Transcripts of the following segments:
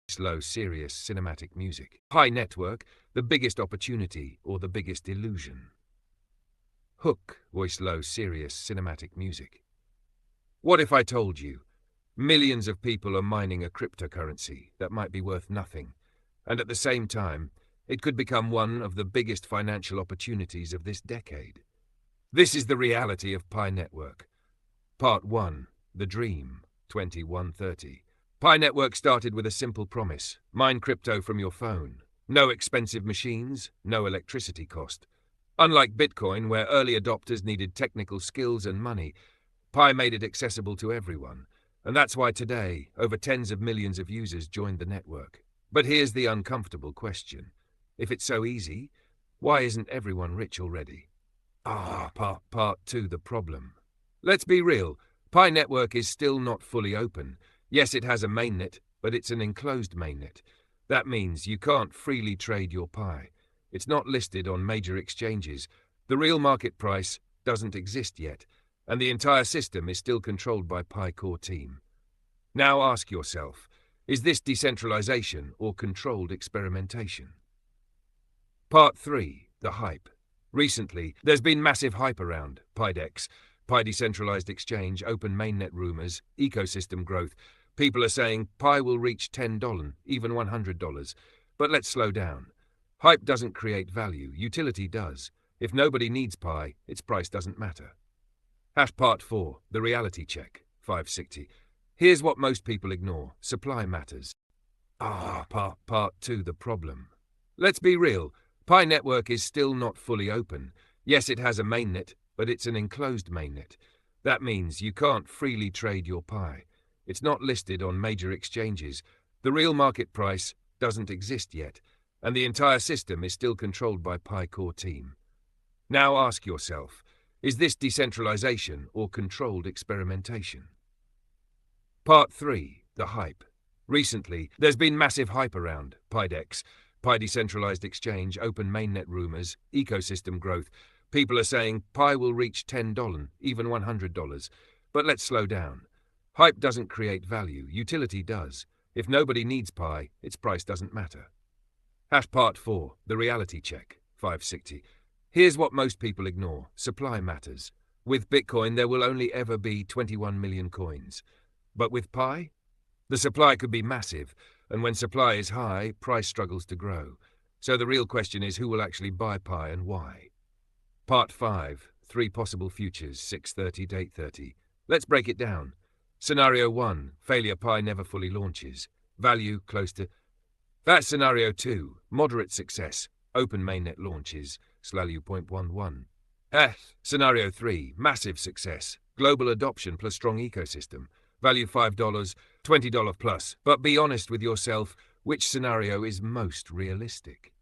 Slow, serious, cinematic music. Pi network, the biggest opportunity or the biggest illusion. Hook, voice low, serious, cinematic music. What if I told you millions of people are mining a cryptocurrency that might be worth nothing, and at the same time, it could become one of the biggest financial opportunities of this decade? This is the reality of Pi Network. Part 1, The Dream, 2130. Pi Network started with a simple promise: mine crypto from your phone. No expensive machines, no electricity cost. Unlike Bitcoin, where early adopters needed technical skills and money, Pi made it accessible to everyone. And that's why today, over tens of millions of users joined the network. But here's the uncomfortable question. If it's so easy, why isn't everyone rich already? Part 2, the problem. Let's be real, Pi Network is still not fully open. Yes, it has a mainnet, but it's an enclosed mainnet. That means you can't freely trade your Pi. It's not listed on major exchanges. The real market price doesn't exist yet, and the entire system is still controlled by Pi core team. Now ask yourself, is this decentralization or controlled experimentation? Part 3, the hype. Recently, there's been massive hype around PiDex, Pi Decentralized Exchange, open mainnet rumors, ecosystem growth. People are saying Pi will reach $10, even $100. But let's slow down. Hype doesn't create value, utility does. If nobody needs Pi, its price doesn't matter. Part 4, the reality check, 560. Here's what most people ignore: supply matters. Part 2, the problem. Let's be real, Pi Network is still not fully open. Yes, it has a mainnet, but it's an enclosed mainnet. That means you can't freely trade your Pi. It's not listed on major exchanges. The real market price doesn't exist yet, and the entire system is still controlled by Pi core team. Now ask yourself, is this decentralization or controlled experimentation? Part 3, the hype. Recently, there's been massive hype around PiDex, Pi Decentralized Exchange, open mainnet rumors, ecosystem growth. People are saying Pi will reach $10, even $100. But let's slow down. Hype doesn't create value, utility does. If nobody needs Pi, its price doesn't matter. Part 4, the reality check, 560. Here's what most people ignore: supply matters. With Bitcoin, there will only ever be 21 million coins. But with Pi, the supply could be massive, and when supply is high, price struggles to grow. So the real question is, who will actually buy Pi and why? Part 5, 3 possible futures, 630 to 830. Let's break it down. Scenario 1, failure, Pi never fully launches. Value close to... That's Scenario 2, moderate success, open mainnet launches, value 0.11. Scenario 3, massive success, global adoption plus strong ecosystem, value $5, $20 plus. But be honest with yourself, which scenario is most realistic?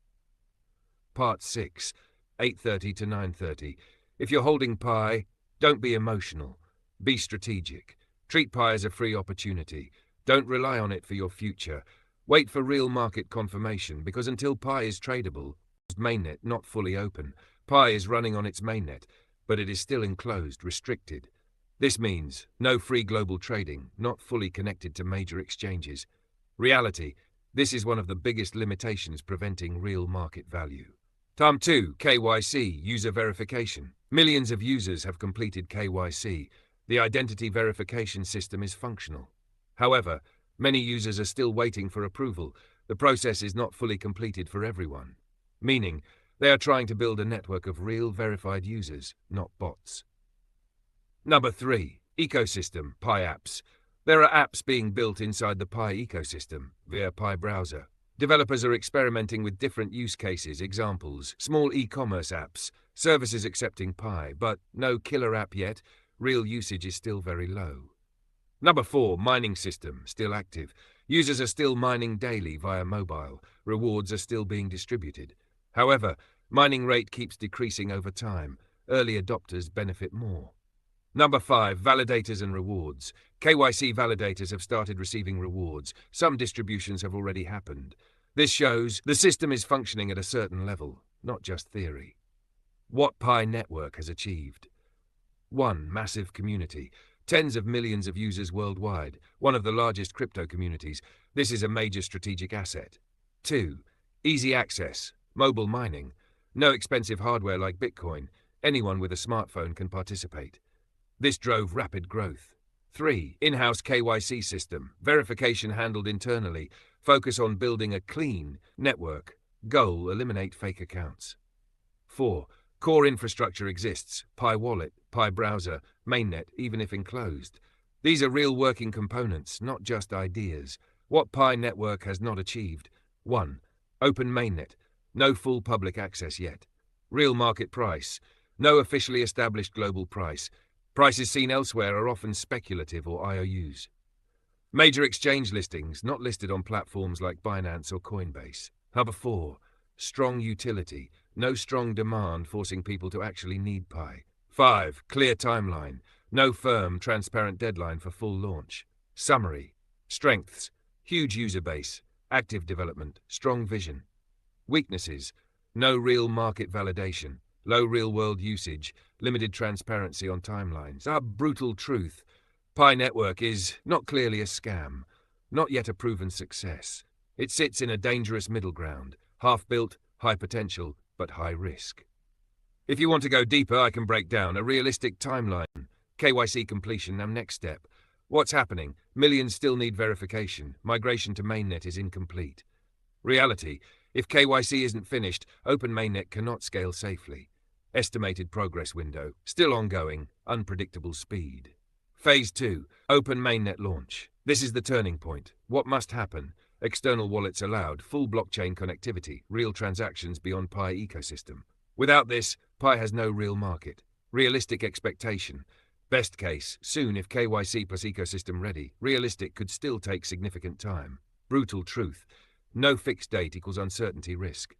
Part 6, 830 to 930. If you're holding Pi, don't be emotional. Be strategic. Treat Pi as a free opportunity. Don't rely on it for your future. Wait for real market confirmation, because until Pi is tradable, mainnet not fully open. Pi is running on its mainnet, but it is still enclosed, restricted. This means no free global trading, not fully connected to major exchanges. Reality, this is one of the biggest limitations preventing real market value. Term 2, KYC, user verification. Millions of users have completed KYC. The identity verification system is functional. However, many users are still waiting for approval. The process is not fully completed for everyone, meaning they are trying to build a network of real verified users, not bots. Number 3, ecosystem, Pi apps. There are apps being built inside the Pi ecosystem via Pi browser. Developers are experimenting with different use cases, examples, small e-commerce apps, services accepting Pi, but no killer app yet. Real usage is still very low. Number 4, mining system, still active. Users are still mining daily via mobile. Rewards are still being distributed. However, mining rate keeps decreasing over time. Early adopters benefit more. Number 5, validators and rewards. KYC validators have started receiving rewards. Some distributions have already happened. This shows the system is functioning at a certain level, not just theory. What Pi Network has achieved. 1, massive community. Tens of millions of users worldwide, one of the largest crypto communities. This is a major strategic asset. 2. Easy access, mobile mining. No expensive hardware like Bitcoin. Anyone with a smartphone can participate. This drove rapid growth. 3. In-house KYC system, verification handled internally. Focus on building a clean network. Goal, eliminate fake accounts. 4. Core infrastructure exists, Pi Wallet, Pi Browser, Mainnet, even if enclosed. These are real working components, not just ideas. What Pi Network has not achieved. 1. Open Mainnet. No full public access yet. Real market price. No officially established global price. Prices seen elsewhere are often speculative or IOUs. Major exchange listings, not listed on platforms like Binance or Coinbase. Number 4. Strong utility. No strong demand forcing people to actually need Pi. 5. Clear timeline. No firm, transparent deadline for full launch. Summary. Strengths. Huge user base. Active development. Strong vision. Weaknesses. No real market validation. Low real-world usage. Limited transparency on timelines. A brutal truth. Pi Network is not clearly a scam. Not yet a proven success. It sits in a dangerous middle ground. Half-built, high potential, but high risk. If you want to go deeper, I can break down a realistic timeline. KYC completion, now next step. What's happening? Millions still need verification. Migration to mainnet is incomplete. Reality. If KYC isn't finished, open mainnet cannot scale safely. Estimated progress window. Still ongoing. Unpredictable speed. Phase 2. Open mainnet launch. This is the turning point. What must happen? External wallets allowed. Full blockchain connectivity. Real transactions beyond Pi ecosystem. Without this, Pi has no real market. Realistic expectation. Best case, soon if KYC plus ecosystem ready. Realistic could still take significant time. Brutal truth. No fixed date equals uncertainty risk.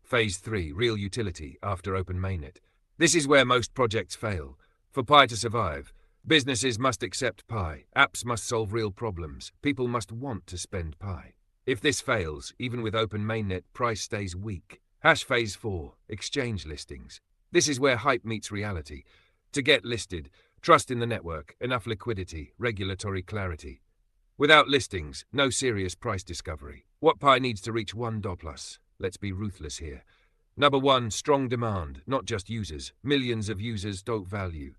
Phase 3. Real utility after open mainnet. This is where most projects fail. For Pi to survive, businesses must accept Pi. Apps must solve real problems. People must want to spend Pi. If this fails, even with open mainnet, price stays weak. Phase 4. Exchange listings. This is where hype meets reality. To get listed, trust in the network, enough liquidity, regulatory clarity. Without listings, no serious price discovery. What Pi needs to reach $1+. Let's be ruthless here. Number 1, strong demand, not just users. Millions of users don't value.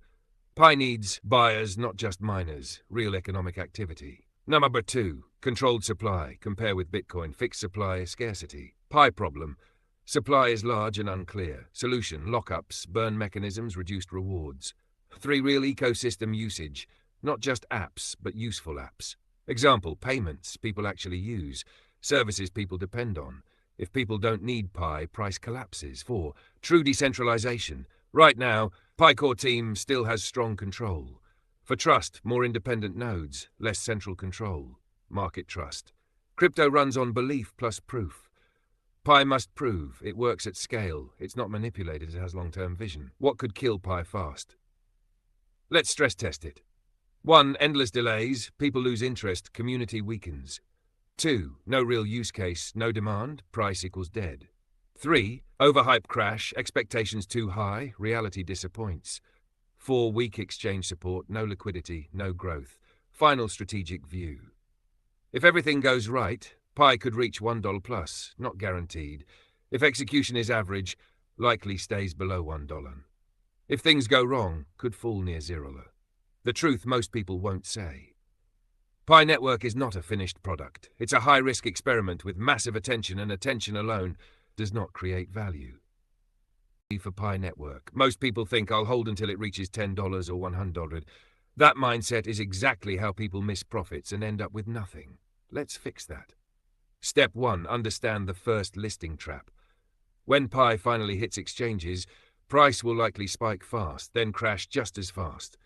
Pi needs buyers, not just miners. Real economic activity. Number 2, controlled supply. Compare with Bitcoin. Fixed supply, scarcity. Pi problem. Supply is large and unclear. Solution, lockups, burn mechanisms, reduced rewards. 3, real ecosystem usage. Not just apps, but useful apps. Example, payments people actually use. Services people depend on. If people don't need Pi, price collapses. 4, true decentralization. Right now, Pi core team still has strong control. For trust, more independent nodes, less central control. Market trust. Crypto runs on belief plus proof. Pi must prove it works at scale. It's not manipulated, it has long-term vision. What could kill Pi fast? Let's stress test it. 1, endless delays, people lose interest, community weakens. 2, no real use case, no demand, price equals dead. 3, overhype crash, expectations too high, reality disappoints. 4, weak exchange support, no liquidity, no growth. Final strategic view. If everything goes right, Pi could reach $1+, not guaranteed. If execution is average, likely stays below $1. If things go wrong, could fall near $0. The truth most people won't say. Pi Network is not a finished product. It's a high-risk experiment with massive attention, and attention alone does not create value. For Pi Network, most people think I'll hold until it reaches $10 or $100. That mindset is exactly how people miss profits and end up with nothing. Let's fix that. Step 1. Understand the first listing trap. When Pi finally hits exchanges, price will likely spike fast, then crash just as fast.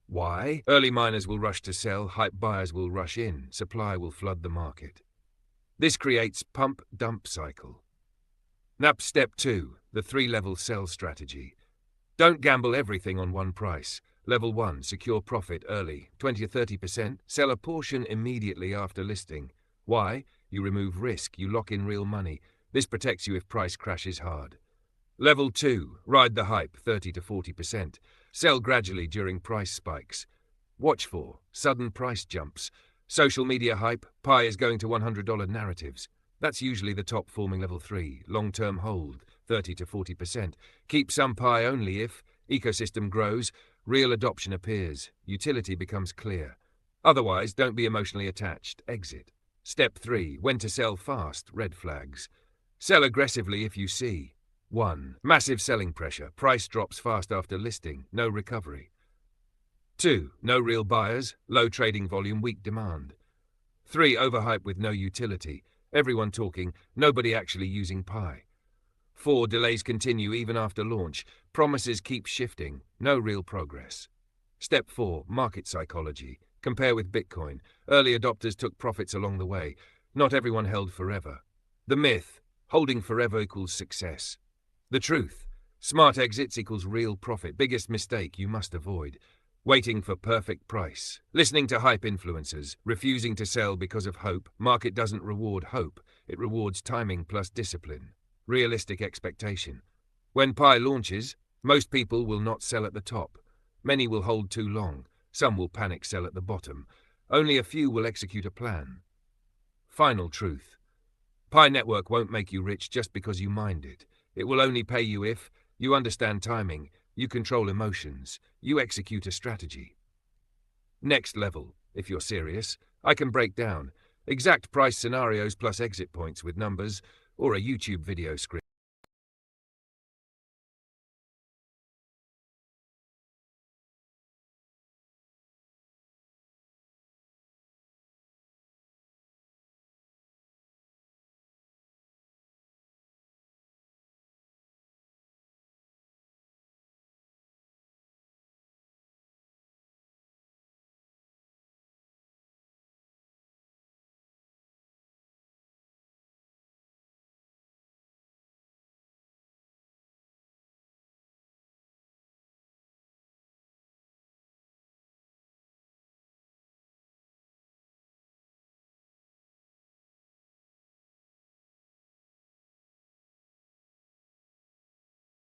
Why? Early miners will rush to sell, hype buyers will rush in, supply will flood the market. This creates pump-dump cycle. Step 2. The 3-level sell strategy. Don't gamble everything on one price. Level 1. Secure profit early, 20 or 30%. Sell a portion immediately after listing. Why? You remove risk, you lock in real money. This protects you if price crashes hard. Level 2. Ride the hype, 30 to 40%. Sell gradually during price spikes. Watch for sudden price jumps. Social media hype, Pi is going to $100 narratives. That's usually the top forming level 3, long-term hold, 30 to 40%. Keep some Pi only if ecosystem grows, real adoption appears, utility becomes clear. Otherwise, don't be emotionally attached, exit. Step 3, when to sell fast, red flags. Sell aggressively if you see 1. Massive selling pressure, price drops fast after listing, no recovery. 2. No real buyers, low trading volume, weak demand. 3. Overhype with no utility, everyone talking, nobody actually using Pi. 4. Delays continue even after launch, promises keep shifting, no real progress. Step 4. Market psychology. Compare with Bitcoin. Early adopters took profits along the way. Not everyone held forever. The myth, holding forever equals success. The truth, smart exits equals real profit. Biggest mistake you must avoid. Waiting for perfect price. Listening to hype influencers. Refusing to sell because of hope. Market doesn't reward hope. It rewards timing plus discipline. Realistic expectation. When Pi launches, most people will not sell at the top. Many will hold too long. Some will panic sell at the bottom. Only a few will execute a plan. Final truth. Pi Network won't make you rich just because you mined it. It will only pay you if you understand timing, you control emotions, you execute a strategy. Next level, if you're serious, I can break down exact price scenarios plus exit points with numbers or a YouTube video script.